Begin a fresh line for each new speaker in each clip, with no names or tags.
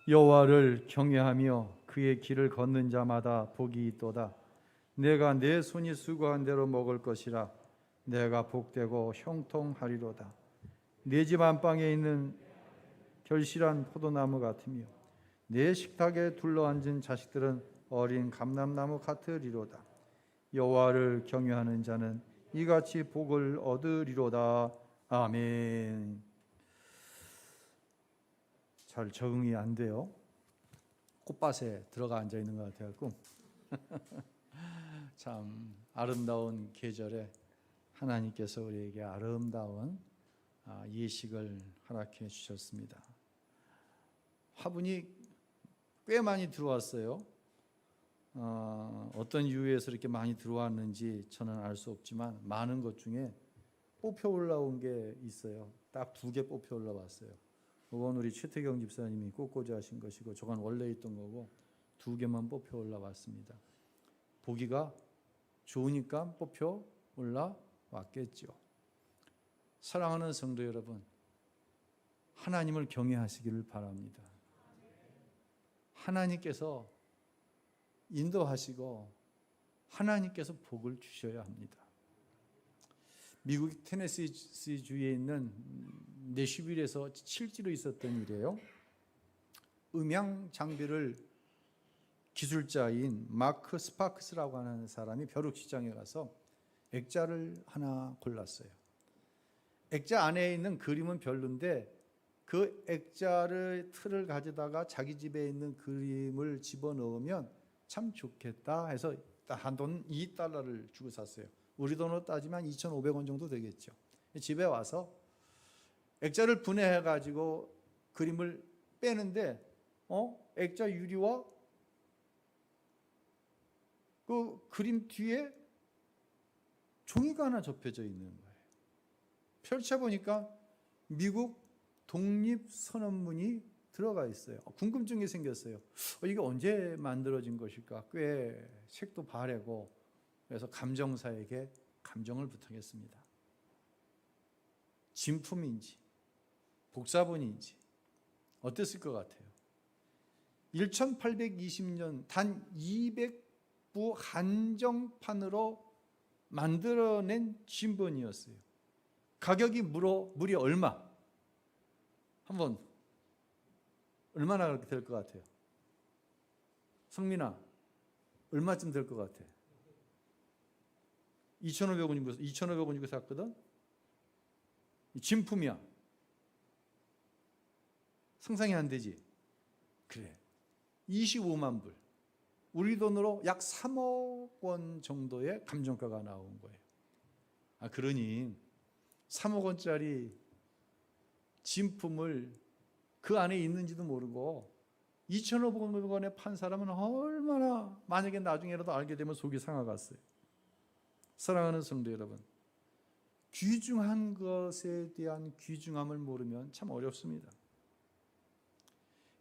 여호와를 경외하며 그의 길을 걷는 자마다 복이 있도다. 내가 내 손이 수고한 대로 먹을 것이라. 내가 복되고 형통하리로다. 내 집 안방에 있는 결실한 포도나무 같으며 내 식탁에 둘러앉은 자식들은 어린 감람나무 같으리로다. 여호와를 경외하는 자는 이같이 복을 얻으리로다. 아멘. 잘 적응이 안 돼요. 꽃밭에 들어가 앉아 있는 것 같아갖고 참 아름다운 계절에 하나님께서 우리에게 아름다운 예식을 허락해 주셨습니다. 화분이 꽤 많이 들어왔어요. 어떤 이유에서 이렇게 많이 들어왔는지 저는 알 수 없지만 많은 것 중에 뽑혀 올라온 게 있어요. 딱 2개 뽑혀 올라왔어요. 그건 우리 최태경 집사님이 꽃꽂이 하신 것이고 저건 원래 있던 거고 2개만 뽑혀 올라왔습니다. 보기가 좋으니까 뽑혀 올라왔겠죠. 사랑하는 성도 여러분, 하나님을 경외하시기를 바랍니다. 하나님께서 인도하시고 하나님께서 복을 주셔야 합니다. 미국 테네시 주에 있는 내슈빌에서 실제로 있었던 일이에요. 음향 장비를 기술자인 마크 스파크스라고 하는 사람이 벼룩시장에 가서 액자를 하나 골랐어요. 액자 안에 있는 그림은 별론데 그 액자를 틀을 가져다가 자기 집에 있는 그림을 집어넣으면 참 좋겠다 해서 한 돈 $2를 주고 샀어요. 우리 돈으로 따지면 2,500원 정도 되겠죠. 집에 와서 액자를 분해해 가지고 그림을 빼는데 액자 유리와 그 그림 뒤에 종이가 하나 접혀져 있는 거예요. 펼쳐보니까 미국 독립선언문이 들어가 있어요. 궁금증이 생겼어요. 이게 언제 만들어진 것일까? 꽤 색도 바래고 그래서 감정사에게 감정을 부탁했습니다. 진품인지 복사본인지 어땠을 것 같아요? 1820년 단 200부 한정판으로 만들어낸 진본이었어요. 가격이 무려 얼마? 한번 얼마나 그렇게 될 것 같아요? 성민아, 얼마쯤 될 것 같아? 2,500원 주고 샀거든? 진품이야. 상상이 안 되지? 그래. 25만 불. 우리 돈으로 약 3억 원 정도의 감정가가 나온 거예요. 그러니 3억 원짜리 진품을 그 안에 있는지도 모르고 2,500원에 판 사람은 얼마나 만약에 나중에라도 알게 되면 속이 상하겠어요. 사랑하는 성도 여러분, 귀중한 것에 대한 귀중함을 모르면 참 어렵습니다.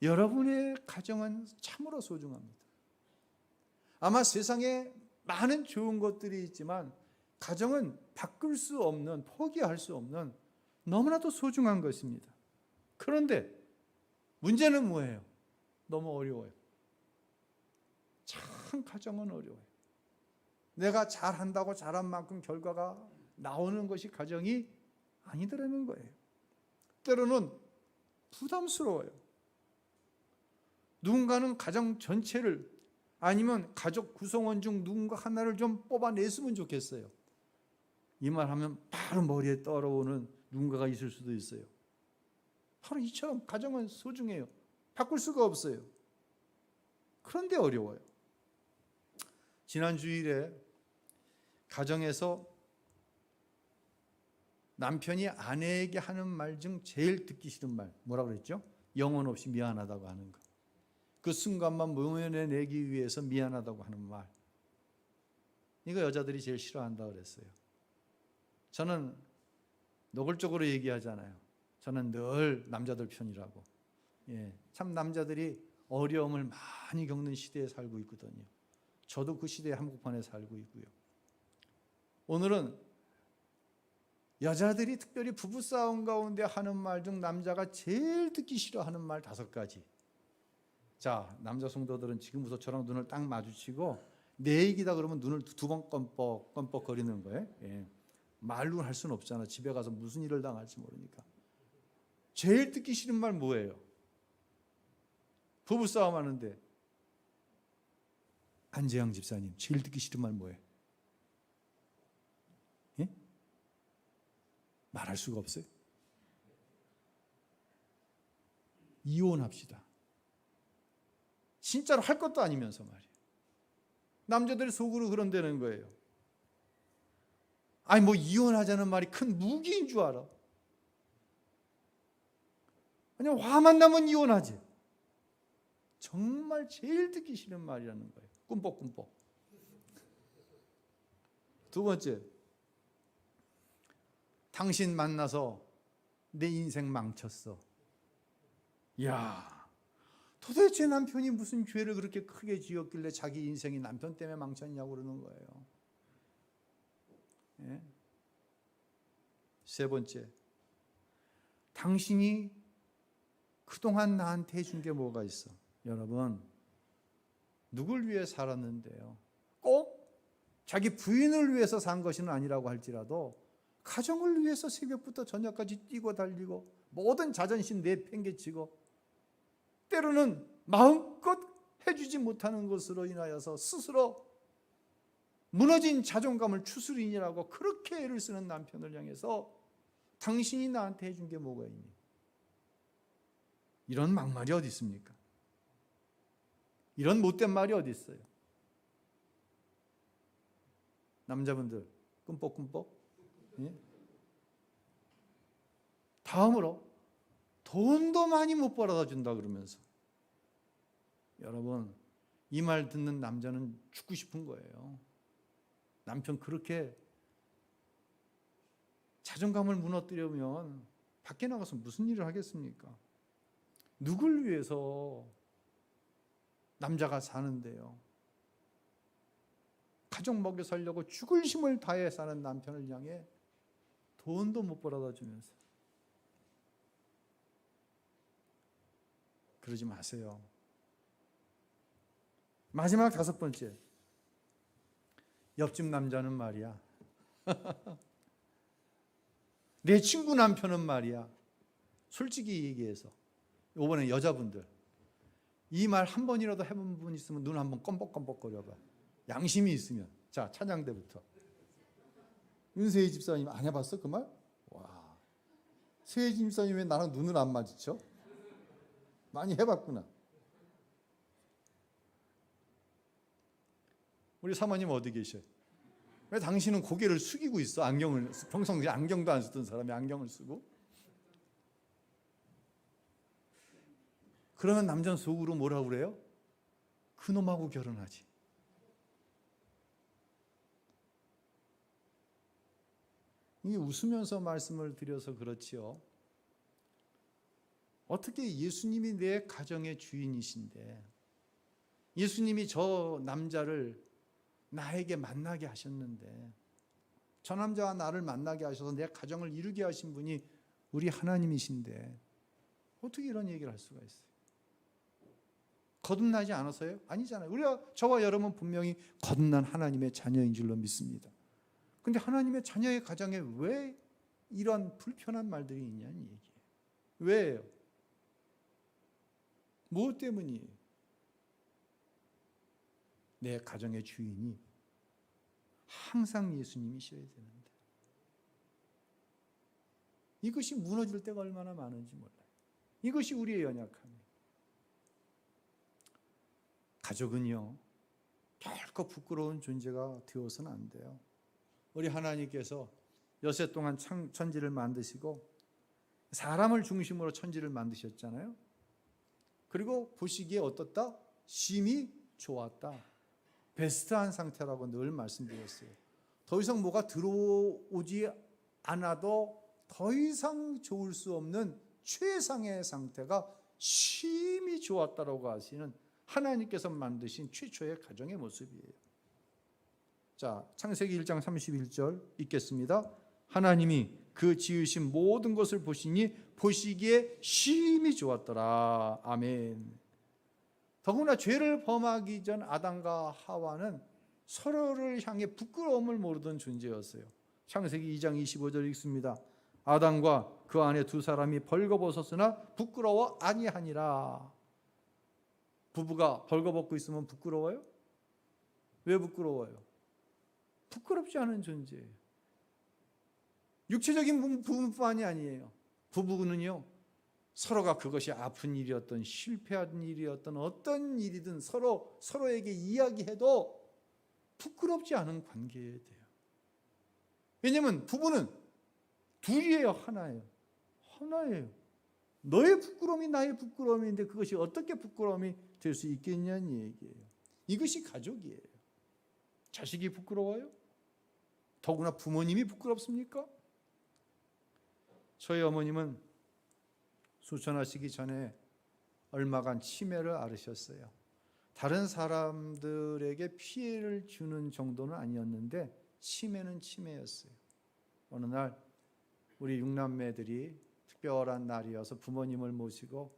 여러분의 가정은 참으로 소중합니다. 아마 세상에 많은 좋은 것들이 있지만 가정은 바꿀 수 없는, 포기할 수 없는 너무나도 소중한 것입니다. 그런데 문제는 뭐예요? 너무 어려워요. 참 가정은 어려워요. 내가 잘한다고 잘한 만큼 결과가 나오는 것이 가정이 아니더라는 거예요. 때로는 부담스러워요. 누군가는 가정 전체를 아니면 가족 구성원 중 누군가 하나를 좀 뽑아냈으면 좋겠어요. 이 말 하면 바로 머리에 떠오르는 누군가가 있을 수도 있어요. 바로 이처럼 가정은 소중해요. 바꿀 수가 없어요. 그런데 어려워요. 지난 주일에 가정에서 남편이 아내에게 하는 말 중 제일 듣기 싫은 말 뭐라고 그랬죠? 영혼 없이 미안하다고 하는 거. 그 순간만 모면해내기 위해서 미안하다고 하는 말. 이거 여자들이 제일 싫어한다고 그랬어요. 저는 노골적으로 얘기하잖아요. 저는 늘 남자들 편이라고. 참 남자들이 어려움을 많이 겪는 시대에 살고 있거든요. 저도 그 시대의 한복판에 살고 있고요. 오늘은 여자들이 특별히 부부싸움 가운데 하는 말 중 남자가 제일 듣기 싫어하는 말 5가지. 자, 남자 성도들은 지금부터 저랑 눈을 딱 마주치고 내 얘기다 그러면 눈을 두 번 껌뻑 거리는 거예요. 예. 말로 할 수는 없잖아. 집에 가서 무슨 일을 당할지 모르니까. 제일 듣기 싫은 말 뭐예요? 부부싸움 하는데 안재양 집사님 제일 듣기 싫은 말 뭐예요? 예? 말할 수가 없어요. 이혼합시다. 진짜로 할 것도 아니면서 말이에요. 남자들이 속으로 그런다는 거예요. 아니 뭐 이혼하자는 말이 큰 무기인 줄 알아. 그냥 화만 나면 이혼하지. 정말 제일 듣기 싫은 말이라는 거예요. 꿈뻑꿈뻑. 두 번째, 당신 만나서 내 인생 망쳤어. 야, 도대체 남편이 무슨 죄를 그렇게 크게 지었길래 자기 인생이 남편 때문에 망쳤냐고 그러는 거예요. 예? 세 번째, 당신이 그동안 나한테 해준 게 뭐가 있어? 여러분, 누굴 위해 살았는데요? 꼭 자기 부인을 위해서 산 것은 아니라고 할지라도 가정을 위해서 새벽부터 저녁까지 뛰고 달리고 모든 자존심 내팽개치고 때로는 마음껏 해주지 못하는 것으로 인하여서 스스로 무너진 자존감을 추스리느라고 그렇게 애를 쓰는 남편을 향해서 당신이 나한테 해준 게 뭐가 있니? 이런 막말이 어디 있습니까? 이런 못된 말이 어디 있어요? 남자분들 꿈뻑꿈뻑. 예? 다음으로 돈도 많이 못 벌어다 준다 그러면서 여러분 이 말 듣는 남자는 죽고 싶은 거예요. 남편 그렇게 자존감을 무너뜨리면 밖에 나가서 무슨 일을 하겠습니까? 누굴 위해서 남자가 사는데요. 가족 먹여 살려고 죽을 힘을 다해 사는 남편을 향해 돈도 못 벌어다 주면서 그러지 마세요. 마지막 다섯 번째, 옆집 남자는 말이야 내 친구 남편은 말이야 솔직히 얘기해서 이번에 여자분들 이 말 한 번이라도 해본 분 있으면 눈 한번 껌뻑껌뻑 거려봐. 양심이 있으면. 자, 찬양대부터 윤세희 집사님 안 해봤어 그 말? 와, 세희 집사님 왜 나랑 눈을 안 마주쳐? 많이 해봤구나. 우리 사모님 어디 계셔? 왜 당신은 고개를 숙이고 있어? 안경을 평소에 안경도 안 쓰던 사람이 안경을 쓰고. 그러면 남자는 속으로 뭐라고 그래요? 그놈하고 결혼하지. 이게 웃으면서 말씀을 드려서 그렇지요. 어떻게 예수님이 내 가정의 주인이신데 예수님이 저 남자를 나에게 만나게 하셨는데 저 남자와 나를 만나게 하셔서 내 가정을 이루게 하신 분이 우리 하나님이신데 어떻게 이런 얘기를 할 수가 있어요? 거듭나지 않아서요? 아니잖아요. 우리가 저와 여러분 분명히 거듭난 하나님의 자녀인 줄로 믿습니다. 근데 하나님의 자녀의 가정에 왜 이런 불편한 말들이 있냐는 얘기예요. 왜요? 무엇 때문이에요? 내 가정의 주인이 항상 예수님이셔야 되는데 이것이 무너질 때가 얼마나 많은지 몰라요. 이것이 우리의 연약함이에요. 가족은요 결코 부끄러운 존재가 되어서는 안 돼요. 우리 하나님께서 여세 동안 천지를 만드시고 사람을 중심으로 천지를 만드셨잖아요. 그리고 보시기에 어떻다? 심히 좋았다. 베스트한 상태라고 늘 말씀드렸어요. 더 이상 뭐가 들어오지 않아도 더 이상 좋을 수 없는 최상의 상태가 심히 좋았다라고 하시는 하나님께서 만드신 최초의 가정의 모습이에요. 자, 창세기 1장 31절 읽겠습니다. 하나님이 그 지으신 모든 것을 보시니 보시기에 심히 좋았더라. 아멘. 더구나 죄를 범하기 전 아담과 하와는 서로를 향해 부끄러움을 모르던 존재였어요. 창세기 2장 25절 읽습니다. 아담과 그 안에 두 사람이 벌거벗었으나 부끄러워 아니하니라. 부부가 벌거벗고 있으면 부끄러워요? 왜 부끄러워요? 부끄럽지 않은 존재예요. 육체적인 부분뿐만이 아니에요. 부부는요, 서로가 그것이 아픈 일이었던 실패한 일이었던 어떤 일이든 서로에게 이야기해도 부끄럽지 않은 관계에 돼요. 왜냐하면 부부는 둘이에요, 하나예요. 너의 부끄러움이 나의 부끄러움인데 그것이 어떻게 부끄러움이 될 수 있겠냐는 얘기예요. 이것이 가족이에요. 자식이 부끄러워요? 더구나 부모님이 부끄럽습니까? 저희 어머님은 수천하시기 전에 얼마간 치매를 앓으셨어요. 다른 사람들에게 피해를 주는 정도는 아니었는데 치매는 치매였어요. 어느 날 우리 육남매들이 특별한 날이어서 부모님을 모시고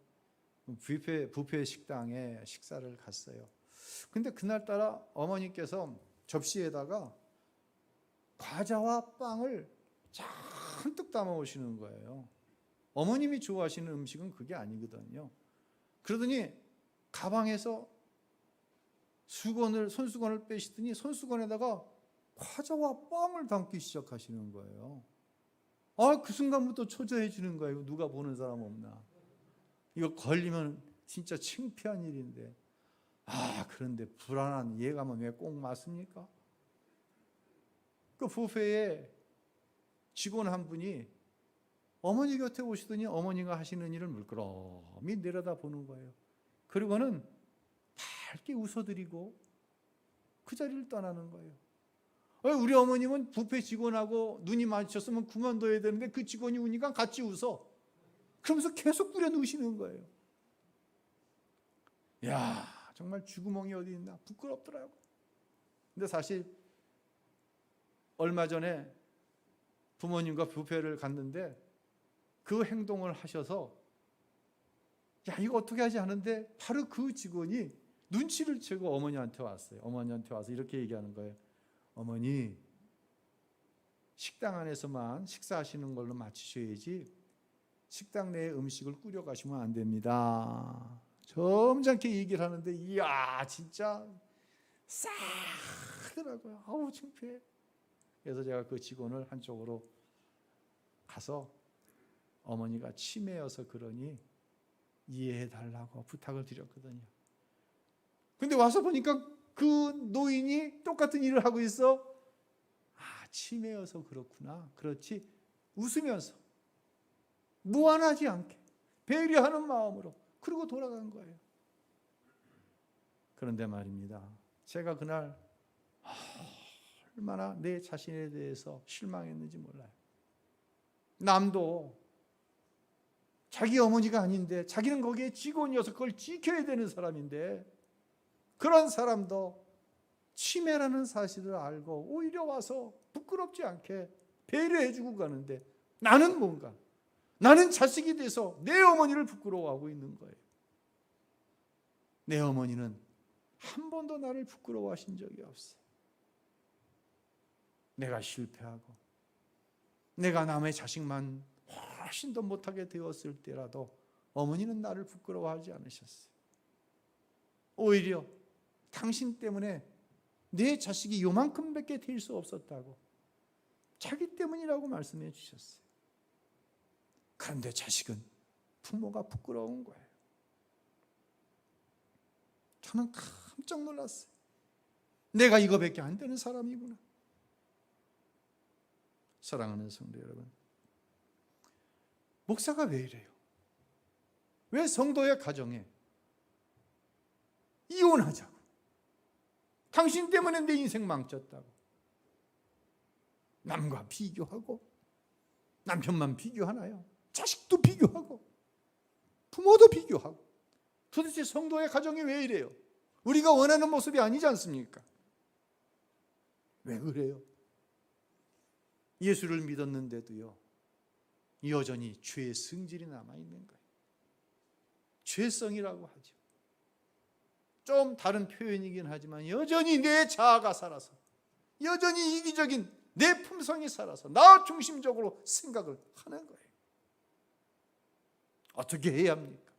뷔페 식당에 식사를 갔어요. 근데 그날따라 어머니께서 접시에다가 과자와 빵을 잔뜩 담아 오시는 거예요. 어머님이 좋아하시는 음식은 그게 아니거든요. 그러더니 가방에서 손수건을 빼시더니 손수건에다가 과자와 빵을 담기 시작하시는 거예요. 그 순간부터 초조해지는 거예요. 누가 보는 사람 없나. 이거 걸리면 진짜 창피한 일인데. 그런데 불안한 예감은 왜 꼭 맞습니까? 그 뷔페에 직원 한 분이 어머니 곁에 오시더니 어머니가 하시는 일을 물끄러미 내려다보는 거예요. 그리고는 밝게 웃어드리고 그 자리를 떠나는 거예요. 우리 어머님은 뷔페 직원하고 눈이 마주쳤으면 그만둬야 되는데 그 직원이 우니까 같이 웃어. 그러면서 계속 뿌려누시는 거예요. 야, 정말 쥐구멍이 어디 있나 부끄럽더라고. 근데 사실 얼마 전에 부모님과 뷔페를 갔는데 그 행동을 하셔서 이거 어떻게 하지 하는데 바로 그 직원이 눈치를 채고 어머니한테 왔어요. 어머니한테 와서 이렇게 얘기하는 거예요. 어머니, 식당 안에서만 식사하시는 걸로 마치셔야지 식당 내에 음식을 꾸려 가시면 안 됩니다. 점잖게 얘기를 하는데 이야 진짜 싸하더라고요. 아우 창피해. 그래서 제가 그 직원을 한쪽으로 가서 어머니가 치매여서 그러니 이해해 달라고 부탁을 드렸거든요. 근데 와서 보니까 그 노인이 똑같은 일을 하고 있어. 치매여서 그렇구나. 그렇지. 웃으면서 무안하지 않게 배려하는 마음으로 그러고 돌아간 거예요. 그런데 말입니다. 제가 그날 얼마나 내 자신에 대해서 실망했는지 몰라요. 남도 자기 어머니가 아닌데 자기는 거기에 직원이어서 그걸 지켜야 되는 사람인데 그런 사람도 치매라는 사실을 알고 오히려 와서 부끄럽지 않게 배려해주고 가는데 나는 자식이 돼서 내 어머니를 부끄러워하고 있는 거예요. 내 어머니는 한 번도 나를 부끄러워하신 적이 없어요. 내가 실패하고 내가 남의 자식만 훨씬 더 못하게 되었을 때라도 어머니는 나를 부끄러워하지 않으셨어요. 오히려 당신 때문에 내 자식이 요만큼밖에 될 수 없었다고 자기 때문이라고 말씀해 주셨어요. 그런데 자식은 부모가 부끄러운 거예요. 저는 깜짝 놀랐어요. 내가 이거밖에 안 되는 사람이구나. 사랑하는 성도 여러분, 목사가 왜 이래요? 왜 성도의 가정에 이혼하자고, 당신 때문에 내 인생 망쳤다고 남과 비교하고, 남편만 비교하나요? 자식도 비교하고 부모도 비교하고, 도대체 성도의 가정이 왜 이래요? 우리가 원하는 모습이 아니지 않습니까? 왜 그래요? 예수를 믿었는데도요 여전히 죄의 성질이 남아있는 거예요. 죄성이라고 하죠. 좀 다른 표현이긴 하지만 여전히 내 자아가 살아서, 여전히 이기적인 내 품성이 살아서 나 중심적으로 생각을 하는 거예요. 어떻게 해야 합니까?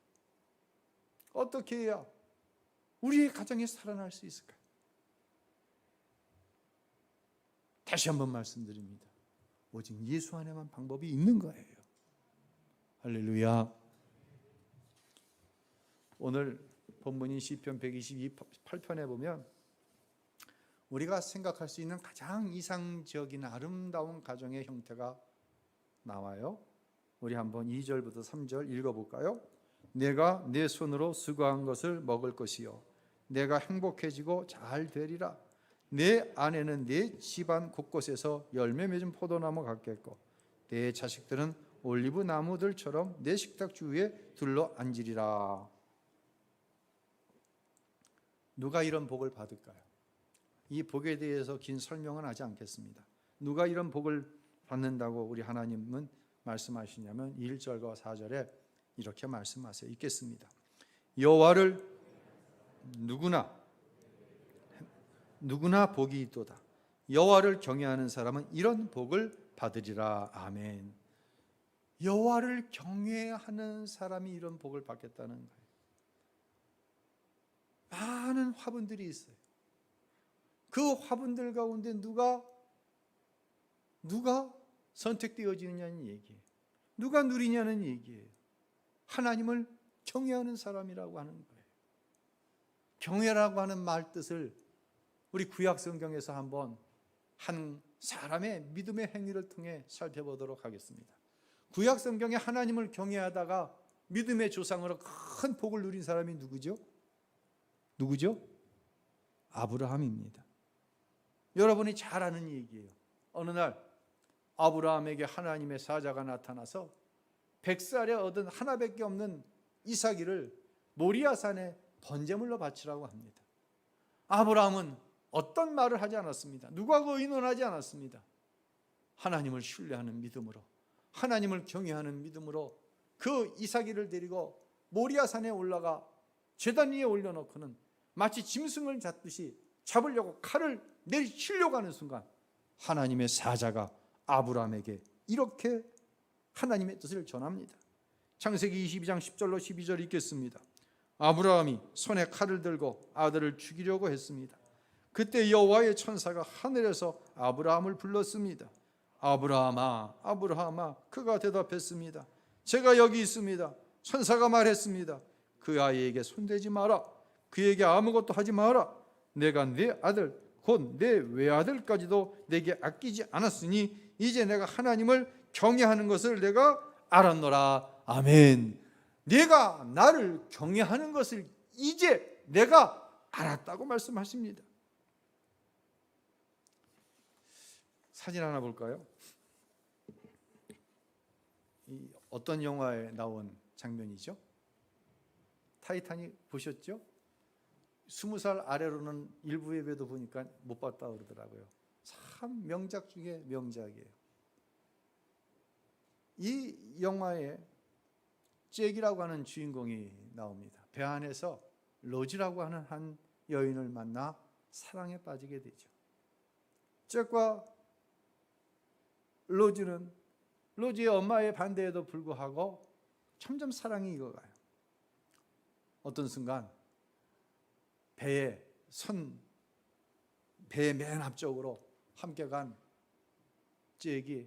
어떻게 해야 우리의 가정이 살아날 수 있을까요? 다시 한번 말씀드립니다. 오직 예수 안에만 방법이 있는 거예요. 할렐루야. 오늘 본문인 시편 128편에 보면 우리가 생각할 수 있는 가장 이상적인 아름다운 가정의 형태가 나와요. 우리 한번 2절부터 3절 읽어볼까요? 내가 내 손으로 수고한 것을 먹을 것이요 내가 행복해지고 잘 되리라. 내 아내는 내 집안 곳곳에서 열매 맺은 포도나무 같겠고 내 자식들은 올리브 나무들처럼 내 식탁 주위에 둘러 앉으리라. 누가 이런 복을 받을까요? 이 복에 대해서 긴 설명은 하지 않겠습니다. 누가 이런 복을 받는다고 우리 하나님은 말씀하시냐면 1절과 4절에 이렇게 말씀하세요. 읽겠습니다. 여호와를 누구나 복이 있도다. 여호와를 경외하는 사람은 이런 복을 받으리라. 아멘. 여호와를 경외하는 사람이 이런 복을 받겠다는 거예요. 많은 화분들이 있어요. 그 화분들 가운데 누가 선택되어지느냐는 얘기예요. 누가 누리냐는 얘기예요. 하나님을 경외하는 사람이라고 하는 거예요. 경외라고 하는 말 뜻을 우리 구약 성경에서 한번 한 사람의 믿음의 행위를 통해 살펴보도록 하겠습니다. 구약 성경에 하나님을 경외하다가 믿음의 조상으로 큰 복을 누린 사람이 누구죠? 아브라함입니다. 여러분이 잘 아는 얘기예요. 어느 날 아브라함에게 하나님의 사자가 나타나서 100살에 얻은 하나밖에 없는 이삭이를 모리아산에 번제물로 바치라고 합니다. 아브라함은 어떤 말을 하지 않았습니다. 누구하고 의논하지 않았습니다. 하나님을 신뢰하는 믿음으로, 하나님을 경외하는 믿음으로 그 이삭이를 데리고 모리아산에 올라가 제단 위에 올려놓고는 마치 짐승을 잡듯이 잡으려고 칼을 내리치려고 하는 순간 하나님의 사자가 아브라함에게 이렇게 하나님의 뜻을 전합니다. 창세기 22장 10절로 12절 읽겠습니다. 아브라함이 손에 칼을 들고 아들을 죽이려고 했습니다. 그때 여호와의 천사가 하늘에서 아브라함을 불렀습니다. 아브라함아, 아브라함아. 그가 대답했습니다. 제가 여기 있습니다. 천사가 말했습니다. 그 아이에게 손대지 마라. 그에게 아무것도 하지 마라. 내가 네 아들 곧 내 외아들까지도 내게 아끼지 않았으니 이제 내가 하나님을 경외하는 것을 내가 알았노라. 아멘. 내가 나를 경외하는 것을 이제 내가 알았다고 말씀하십니다. 사진 하나 볼까요? 어떤 영화에 나온 장면이죠? 타이타닉 보셨죠? 20살 아래로는 일부 예배도 보니까 못 봤다 그러더라고요. 참 명작 중에 명작이에요. 이 영화에 잭이라고 하는 주인공이 나옵니다. 배 안에서 로즈라고 하는 한 여인을 만나 사랑에 빠지게 되죠. 잭과 로즈의 엄마의 반대에도 불구하고 점점 사랑이 익어가요. 어떤 순간 배의 맨 앞쪽으로 함께 간 잭이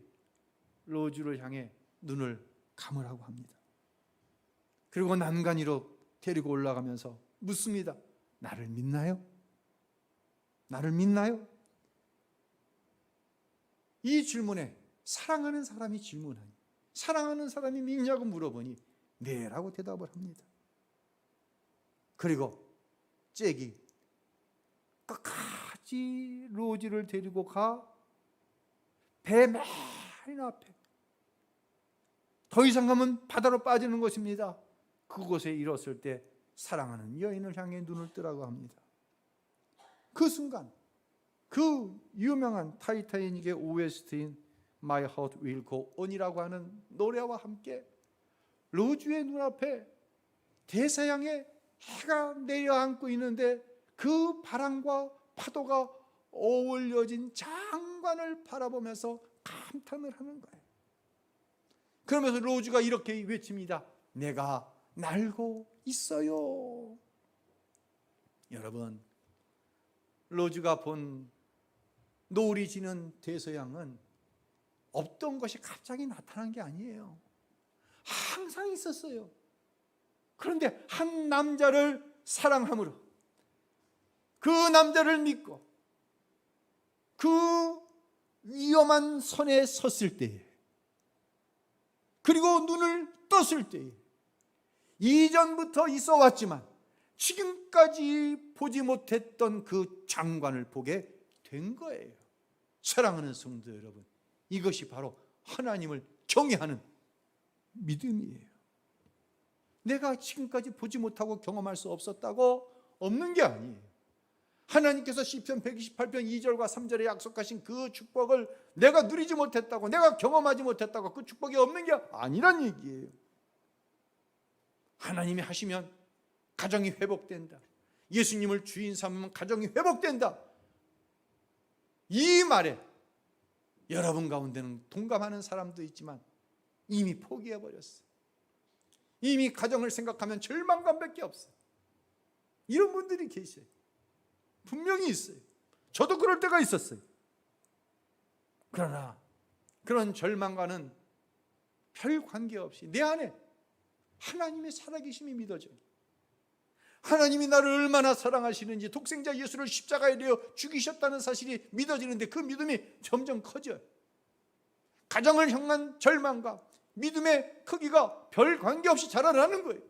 로즈를 향해 눈을 감으라고 합니다. 그리고 난간위로 데리고 올라가면서 묻습니다. 나를 믿나요? 나를 믿나요? 이 질문에 사랑하는 사람이 질문하니, 사랑하는 사람이 믿냐고 물어보니 네라고 대답을 합니다. 그리고 잭이 끝까지 로즈를 데리고 가 배 맨 앞에, 더 이상 가면 바다로 빠지는 것입니다. 그곳에 이뤘을 때 사랑하는 여인을 향해 눈을 뜨라고 합니다. 그 순간 그 유명한 타이타닉의 OST인 My Heart Will Go On이라고 하는 노래와 함께 로즈의 눈앞에 대서양의 해가 내려앉고 있는데 그 바람과 파도가 어울려진 장관을 바라보면서 감탄을 하는 거예요. 그러면서 로즈가 이렇게 외칩니다. 내가 날고 있어요. 여러분, 로즈가 본 노을이 지는 대서양은 없던 것이 갑자기 나타난 게 아니에요. 항상 있었어요. 그런데 한 남자를 사랑함으로 그 남자를 믿고 그 위험한 선에 섰을 때에, 그리고 눈을 떴을 때에, 이전부터 있어 왔지만 지금까지 보지 못했던 그 장관을 보게 된 거예요. 사랑하는 성도 여러분, 이것이 바로 하나님을 경외하는 믿음이에요. 내가 지금까지 보지 못하고 경험할 수 없었다고 없는 게 아니에요. 하나님께서 시편 128편 2절과 3절에 약속하신 그 축복을 내가 누리지 못했다고, 내가 경험하지 못했다고 그 축복이 없는 게 아니란 얘기예요. 하나님이 하시면 가정이 회복된다. 예수님을 주인 삼으면 가정이 회복된다. 이 말에 여러분 가운데는 동감하는 사람도 있지만 이미 포기해버렸어요. 이미 가정을 생각하면 절망감밖에 없어요. 이런 분들이 계셔요. 분명히 있어요. 저도 그럴 때가 있었어요. 그러나 그런 절망과는 별 관계없이 내 안에 하나님의 살아계심이 믿어져요. 하나님이 나를 얼마나 사랑하시는지, 독생자 예수를 십자가에 내어 죽이셨다는 사실이 믿어지는데 그 믿음이 점점 커져요. 가정을 향한 절망과 믿음의 크기가 별 관계없이 자라나는 거예요.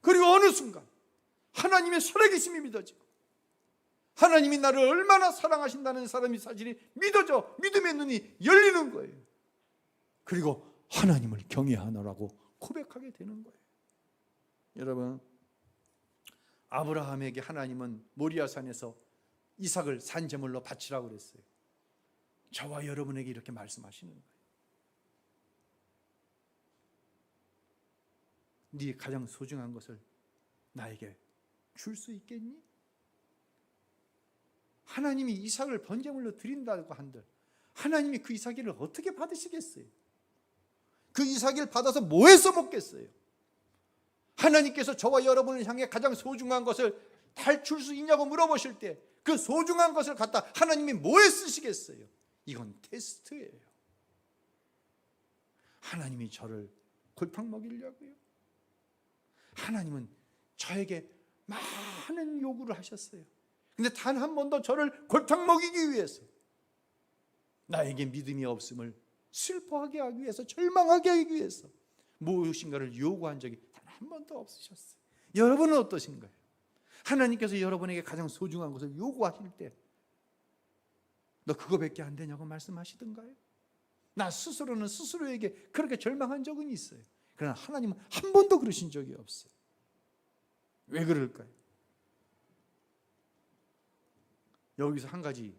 그리고 어느 순간 하나님의 살아계심이 믿어지고 하나님이 나를 얼마나 사랑하신다는 사실이 믿어져 믿음의 눈이 열리는 거예요. 그리고 하나님을 경외하노라고 고백하게 되는 거예요. 여러분, 아브라함에게 하나님은 모리아산에서 이삭을 산제물로 바치라고 그랬어요. 저와 여러분에게 이렇게 말씀하시는 거예요. 네 가장 소중한 것을 나에게 줄 수 있겠니? 하나님이 이삭을 번제물로 드린다고 한들 하나님이 그 이삭을 어떻게 받으시겠어요? 그 이삭을 받아서 뭐에 써먹겠어요? 하나님께서 저와 여러분을 향해 가장 소중한 것을 다 줄 수 있냐고 물어보실 때 그 소중한 것을 갖다 하나님이 뭐에 쓰시겠어요? 이건 테스트예요. 하나님이 저를 골탕 먹이려고요? 하나님은 저에게 많은 요구를 하셨어요. 근데 단 한 번도 저를 골탕 먹이기 위해서, 나에게 믿음이 없음을 슬퍼하게 하기 위해서, 절망하게 하기 위해서 무엇인가를 요구한 적이 단 한 번도 없으셨어요. 여러분은 어떠신가요? 하나님께서 여러분에게 가장 소중한 것을 요구하실 때 너 그거밖에 안 되냐고 말씀하시던가요? 나 스스로는 스스로에게 그렇게 절망한 적은 있어요. 그러나 하나님은 한 번도 그러신 적이 없어요. 왜 그럴까요? 여기서 한 가지,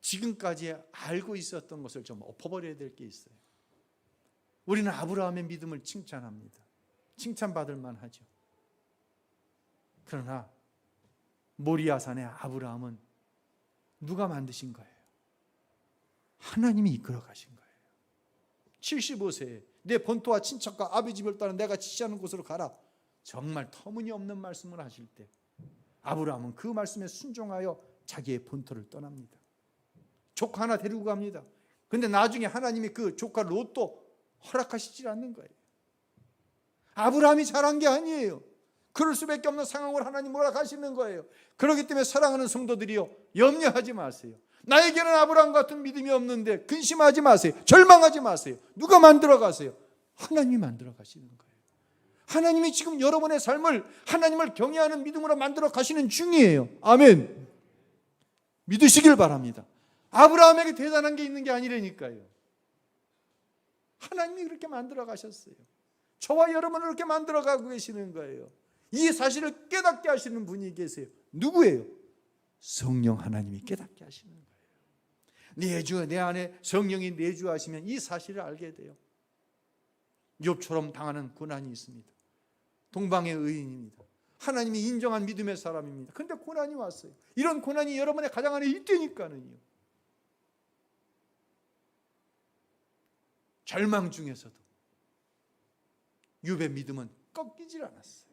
지금까지 알고 있었던 것을 좀 엎어버려야 될 게 있어요. 우리는 아브라함의 믿음을 칭찬합니다. 칭찬받을 만하죠. 그러나 모리아산의 아브라함은 누가 만드신 거예요? 하나님이 이끌어 가신 거예요. 75세에 내 본토와 친척과 아비 집을 떠나 내가 지시하는 곳으로 가라. 정말 터무니없는 말씀을 하실 때 아브라함은 그 말씀에 순종하여 자기의 본토를 떠납니다. 조카 하나 데리고 갑니다. 그런데 나중에 하나님이 그 조카 롯도 허락하시지 않는 거예요. 아브라함이 잘한 게 아니에요. 그럴 수밖에 없는 상황을 하나님 허락하시는 거예요. 그렇기 때문에 사랑하는 성도들이요, 염려하지 마세요. 나에게는 아브라함 같은 믿음이 없는데 근심하지 마세요. 절망하지 마세요. 누가 만들어 가세요? 하나님이 만들어 가시는 거예요. 하나님이 지금 여러분의 삶을 하나님을 경외하는 믿음으로 만들어 가시는 중이에요. 아멘. 믿으시길 바랍니다. 아브라함에게 대단한 게 있는 게 아니라니까요. 하나님이 그렇게 만들어 가셨어요. 저와 여러분을 그렇게 만들어 가고 계시는 거예요. 이 사실을 깨닫게 하시는 분이 계세요. 누구예요? 성령 하나님이 깨닫게 하시는 거예요. 내 안에 성령이 내주하시면 이 사실을 알게 돼요. 욥처럼 당하는 고난이 있습니다. 동방의 의인입니다. 하나님이 인정한 믿음의 사람입니다. 그런데 고난이 왔어요. 이런 고난이 여러분의 가정 안에 있다니까는요. 절망 중에서도 욥의 믿음은 꺾이질 않았어요.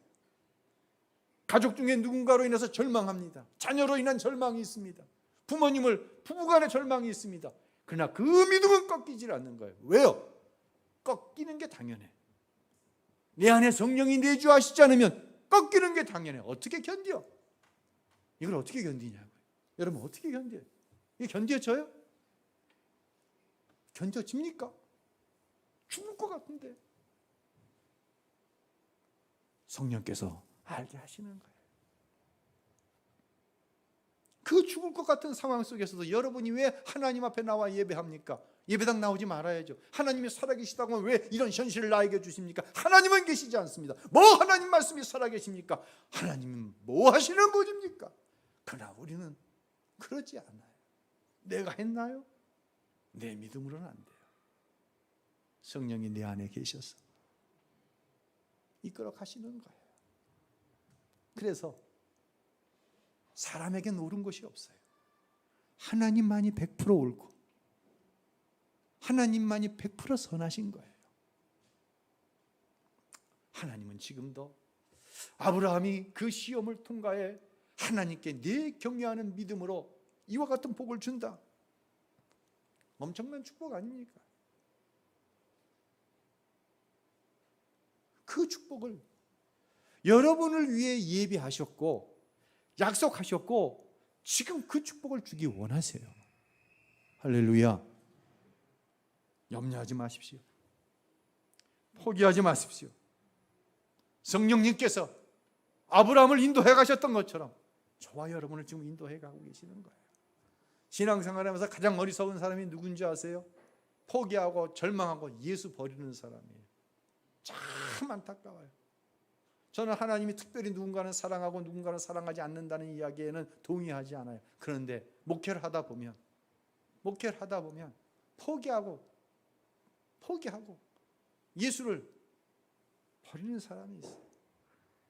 가족 중에 누군가로 인해서 절망합니다. 자녀로 인한 절망이 있습니다. 부부간의 절망이 있습니다. 그러나 그 믿음은 꺾이질 않는 거예요. 왜요? 꺾이는 게 당연해. 내 안에 성령이 내주하시지 않으면 꺾이는 게 당연해. 어떻게 견뎌? 이걸 어떻게 견디냐고요. 여러분 어떻게 견뎌요? 이게 견뎌져요? 견뎌집니까? 죽을 것 같은데. 성령께서 알게 하시는 거예요. 그 죽을 것 같은 상황 속에서도 여러분이 왜 하나님 앞에 나와 예배합니까? 예배당 나오지 말아야죠. 하나님이 살아계시다고 하면 왜 이런 현실을 나에게 주십니까? 하나님은 계시지 않습니다. 뭐 하나님 말씀이 살아계십니까? 하나님은 뭐 하시는 분입니까? 그러나 우리는 그러지 않아요. 내가 했나요? 내 믿음으로는 안 돼요. 성령이 내 안에 계셔서 이끌어 가시는 거예요. 그래서 사람에겐 옳은 것이 없어요. 하나님만이 100% 옳고 하나님만이 100% 선하신 거예요. 하나님은 지금도 아브라함이 그 시험을 통과해 하나님께 내 경외하는 믿음으로 이와 같은 복을 준다. 엄청난 축복 아닙니까? 그 축복을 여러분을 위해 예비하셨고 약속하셨고 지금 그 축복을 주기 원하세요. 할렐루야. 염려하지 마십시오. 포기하지 마십시오. 성령님께서 아브라함을 인도해 가셨던 것처럼 저와 여러분을 지금 인도해 가고 계시는 거예요. 신앙생활하면서 가장 어리석은 사람이 누군지 아세요? 포기하고 절망하고 예수 버리는 사람이에요. 참 안타까워요. 저는 하나님이 특별히 누군가는 사랑하고 누군가는 사랑하지 않는다는 이야기에는 동의하지 않아요. 그런데 목회를 하다 보면 포기하고 예수를 버리는 사람이 있어요.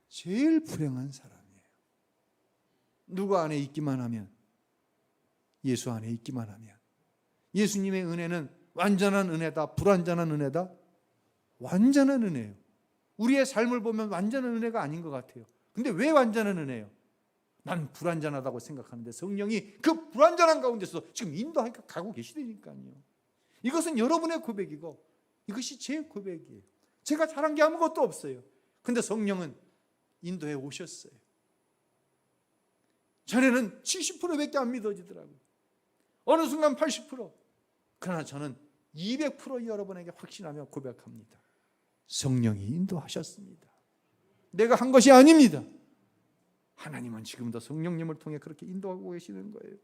제일 불행한 사람이에요. 누구 안에 있기만 하면, 예수 안에 있기만 하면. 예수님의 은혜는 완전한 은혜다, 불완전한 은혜다? 완전한 은혜예요. 우리의 삶을 보면 완전한 은혜가 아닌 것 같아요. 근데 왜 완전한 은혜예요? 난 불완전하다고 생각하는데 성령이 그 불완전한 가운데서 지금 인도해 가고 계시다니까요. 이것은 여러분의 고백이고 이것이 제 고백이에요. 제가 잘한 게 아무것도 없어요. 근데 성령은 인도해 오셨어요. 전에는 70%밖에 안 믿어지더라고요. 어느 순간 80%. 그러나 저는 200% 여러분에게 확신하며 고백합니다. 성령이 인도하셨습니다. 내가 한 것이 아닙니다. 하나님은 지금도 성령님을 통해 그렇게 인도하고 계시는 거예요.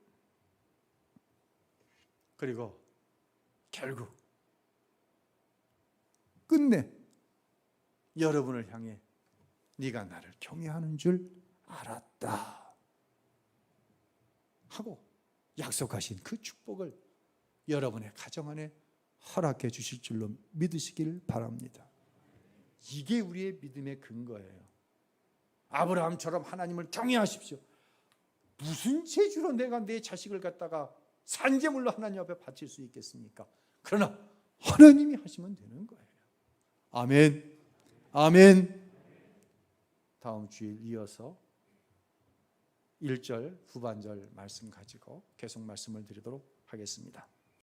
그리고 결국 끝내 여러분을 향해 네가 나를 경외하는 줄 알았다 하고 약속하신 그 축복을 여러분의 가정 안에 허락해 주실 줄로 믿으시길 바랍니다. 이게 우리의 믿음의 근거예요. 아브라함처럼 하나님을 경외하십시오. 무슨 재주로 내가 내 자식을 갖다가 산재물로 하나님 앞에 바칠 수 있겠습니까? 그러나 하나님이 하시면 되는 거예요. 아멘. 아멘. 다음 주일 이어서 1절 후반절 말씀 가지고 계속 말씀을 드리도록 하겠습니다.